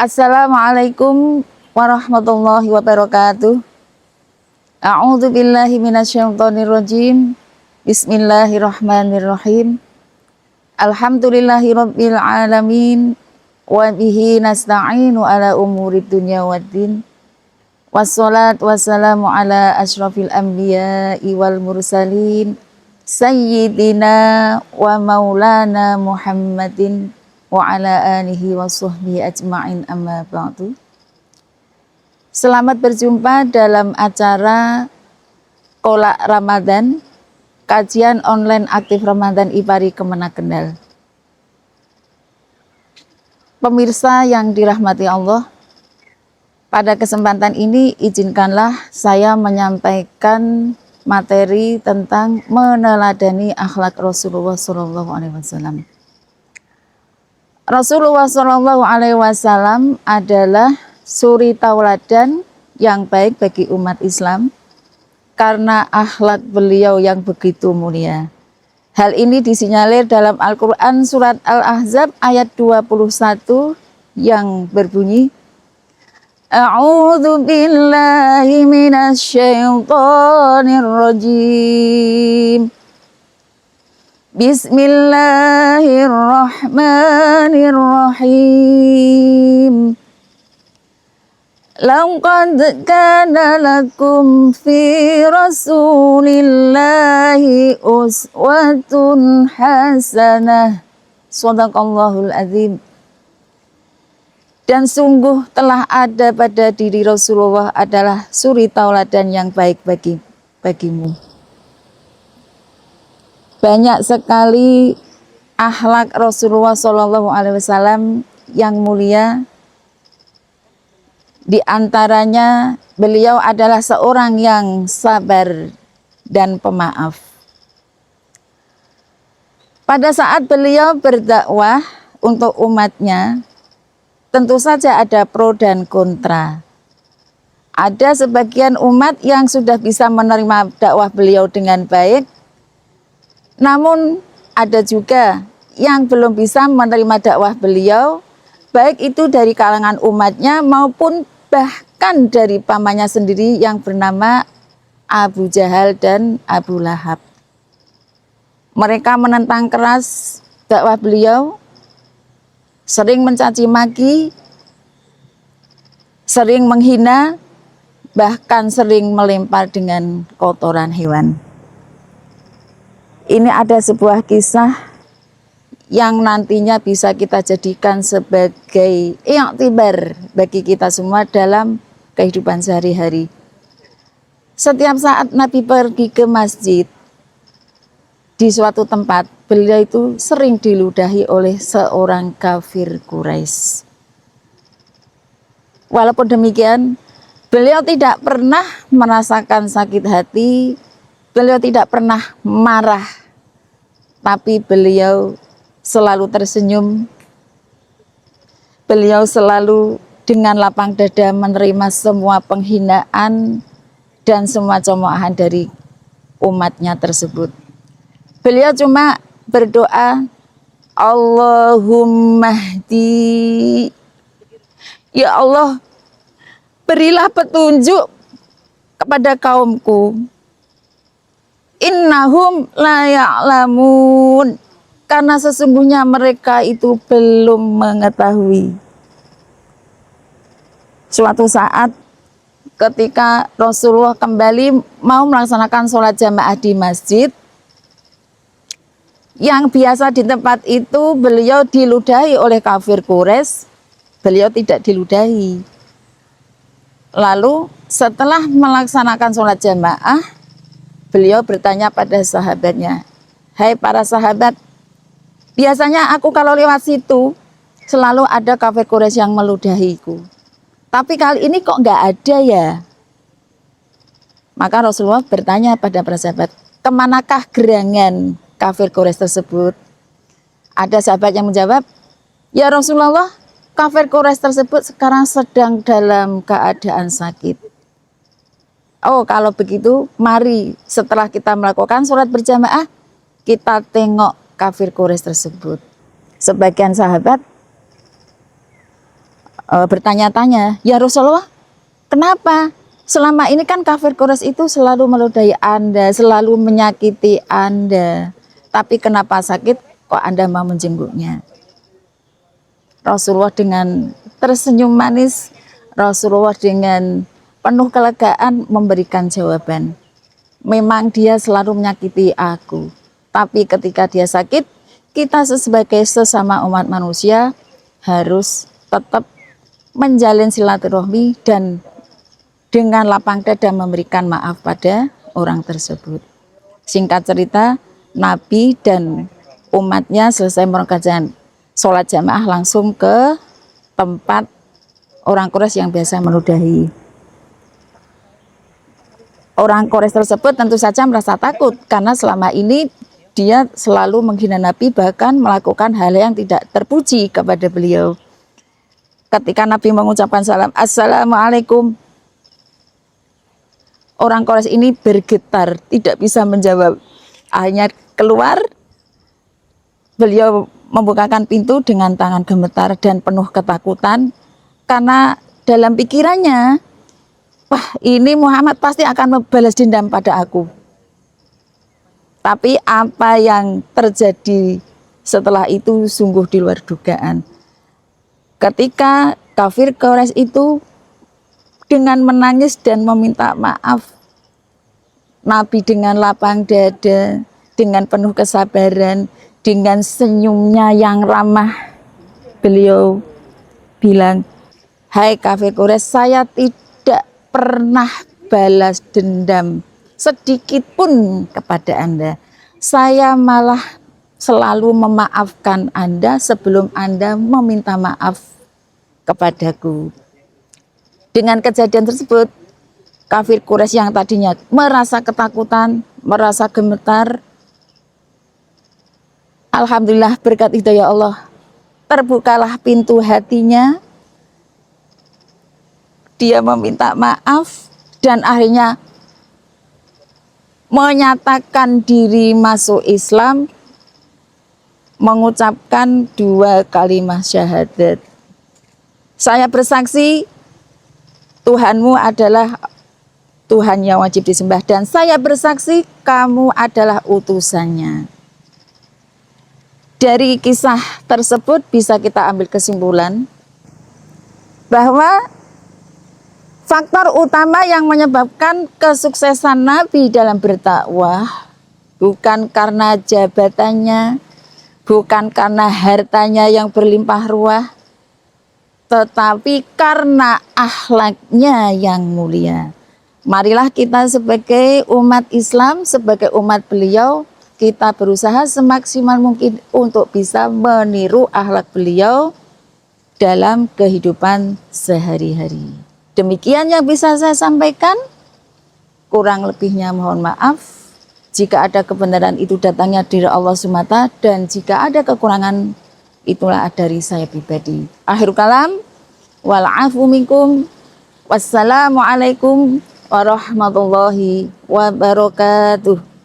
Assalamualaikum warahmatullahi wabarakatuh. A'udzu billahi minasyaitonir rajim. Bismillahirrahmanirrahim. Alhamdulillahirabbil alamin wa bihi nasta'inu ala umurid dunya waddin. Wassalatu wassalamu ala asyrafil anbiya'i wal mursalin sayyidina wa maulana Muhammadin wa ala alihi wa sahbihi ajma'in, amma ba'du. Selamat berjumpa dalam acara Kolak Ramadan, kajian online aktif Ramadan IPARI Kemenak Kendal. Pemirsa yang dirahmati Allah, pada kesempatan ini izinkanlah saya menyampaikan materi tentang meneladani akhlak Rasulullah SAW. Rasulullah SAW adalah suri tauladan yang baik bagi umat Islam karena akhlak beliau yang begitu mulia. Hal ini disinyalir dalam Al-Quran surat Al-Ahzab ayat 21 yang berbunyi, A'udzu billahi minasyaitonir rajim. Bismillahirrahmanirrahim. Laqad kana lakum fi Rasulillahi uswatun hasanah. Shadaqallahul azim. Dan sungguh telah ada pada diri Rasulullah adalah suri tauladan yang baik bagimu. Banyak sekali akhlak Rasulullah SAW yang mulia. Di antaranya beliau adalah seorang yang sabar dan pemaaf. Pada saat beliau berdakwah untuk umatnya, tentu saja ada pro dan kontra. Ada sebagian umat yang sudah bisa menerima dakwah beliau dengan baik, namun ada juga yang belum bisa menerima dakwah beliau, baik itu dari kalangan umatnya maupun bahkan dari pamannya sendiri yang bernama Abu Jahal dan Abu Lahab. Mereka menentang keras dakwah beliau, sering mencaci maki, sering menghina, bahkan sering melempar dengan kotoran hewan. Ini ada sebuah kisah yang nantinya bisa kita jadikan sebagai i'tibar bagi kita semua dalam kehidupan sehari-hari. Setiap saat Nabi pergi ke masjid, di suatu tempat, beliau itu sering diludahi oleh seorang kafir Quraisy. Walaupun demikian, beliau tidak pernah merasakan sakit hati, beliau tidak pernah marah, tapi beliau selalu tersenyum. Beliau selalu dengan lapang dada menerima semua penghinaan dan semua cemoohan dari umatnya tersebut. Beliau cuma berdoa, Allahumma hdi, ya Allah, berilah petunjuk kepada kaumku. Innahum la ya'lamun, karena sesungguhnya mereka itu belum mengetahui. Suatu saat ketika Rasulullah kembali mau melaksanakan sholat jamaah di masjid, yang biasa di tempat itu beliau diludahi oleh kafir Quraisy, beliau tidak diludahi. Lalu setelah melaksanakan sholat jamaah, beliau bertanya pada sahabatnya, hai para sahabat, biasanya aku kalau lewat situ selalu ada kafir Quraisy yang meludahiku, tapi kali ini kok nggak ada ya? Maka Rasulullah bertanya pada para sahabat, kemanakah gerangan kafir Quraisy tersebut? Ada sahabat yang menjawab, ya Rasulullah, kafir Quraisy tersebut sekarang sedang dalam keadaan sakit. Oh, kalau begitu, mari setelah kita melakukan sholat berjamaah, kita tengok kafir Quraisy tersebut. Sebagian sahabat bertanya-tanya, ya Rasulullah, kenapa? Selama ini kan kafir Quraisy itu selalu meludahi Anda, selalu menyakiti Anda. Tapi kenapa sakit kok Anda mau menjenguknya? Rasulullah dengan tersenyum manis, Rasulullah dengan penuh kelegaan memberikan jawaban. Memang dia selalu menyakiti aku. Tapi ketika dia sakit, kita sebagai sesama umat manusia harus tetap menjalin silaturahmi dan dengan lapang dada memberikan maaf pada orang tersebut. Singkat cerita, Nabi dan umatnya selesai melakukan sholat jamaah langsung ke tempat orang Quraisy yang biasa meludahi. Orang Quraisy tersebut tentu saja merasa takut karena selama ini dia selalu menghina Nabi, bahkan melakukan hal yang tidak terpuji kepada beliau. Ketika Nabi mengucapkan salam, Assalamualaikum, orang Quraisy ini bergetar, tidak bisa menjawab. Akhirnya keluar, beliau membukakan pintu dengan tangan gemetar dan penuh ketakutan. Karena dalam pikirannya, wah ini Muhammad pasti akan membalas dendam pada aku. Tapi apa yang terjadi setelah itu sungguh di luar dugaan. Ketika kafir Quraisy itu dengan menangis dan meminta maaf, Nabi dengan lapang dada, dengan penuh kesabaran, dengan senyumnya yang ramah, beliau bilang, hai kafir Quraisy, saya tidak pernah balas dendam sedikit pun kepada Anda. Saya malah selalu memaafkan Anda sebelum Anda meminta maaf kepadaku. Dengan kejadian tersebut, kafir Quraisy yang tadinya merasa ketakutan, merasa gemetar, alhamdulillah berkat hidayah Allah, terbukalah pintu hatinya. Dia meminta maaf dan akhirnya menyatakan diri masuk Islam, mengucapkan 2 kalimat syahadat. Saya bersaksi Tuhanmu adalah Tuhan yang wajib disembah, dan saya bersaksi kamu adalah utusannya. Dari kisah tersebut bisa kita ambil kesimpulan bahwa faktor utama yang menyebabkan kesuksesan Nabi dalam berdakwah bukan karena jabatannya, bukan karena hartanya yang berlimpah ruah, tetapi karena akhlaknya yang mulia. Marilah kita sebagai umat Islam, sebagai umat beliau, kita berusaha semaksimal mungkin untuk bisa meniru akhlak beliau dalam kehidupan sehari-hari. Demikian yang bisa saya sampaikan, kurang lebihnya mohon maaf. Jika ada kebenaran itu datangnya dari Allah semata, dan jika ada kekurangan itulah dari saya pribadi. Akhirul kalam, wal'afu minkum, wassalamualaikum warahmatullahi wabarakatuh.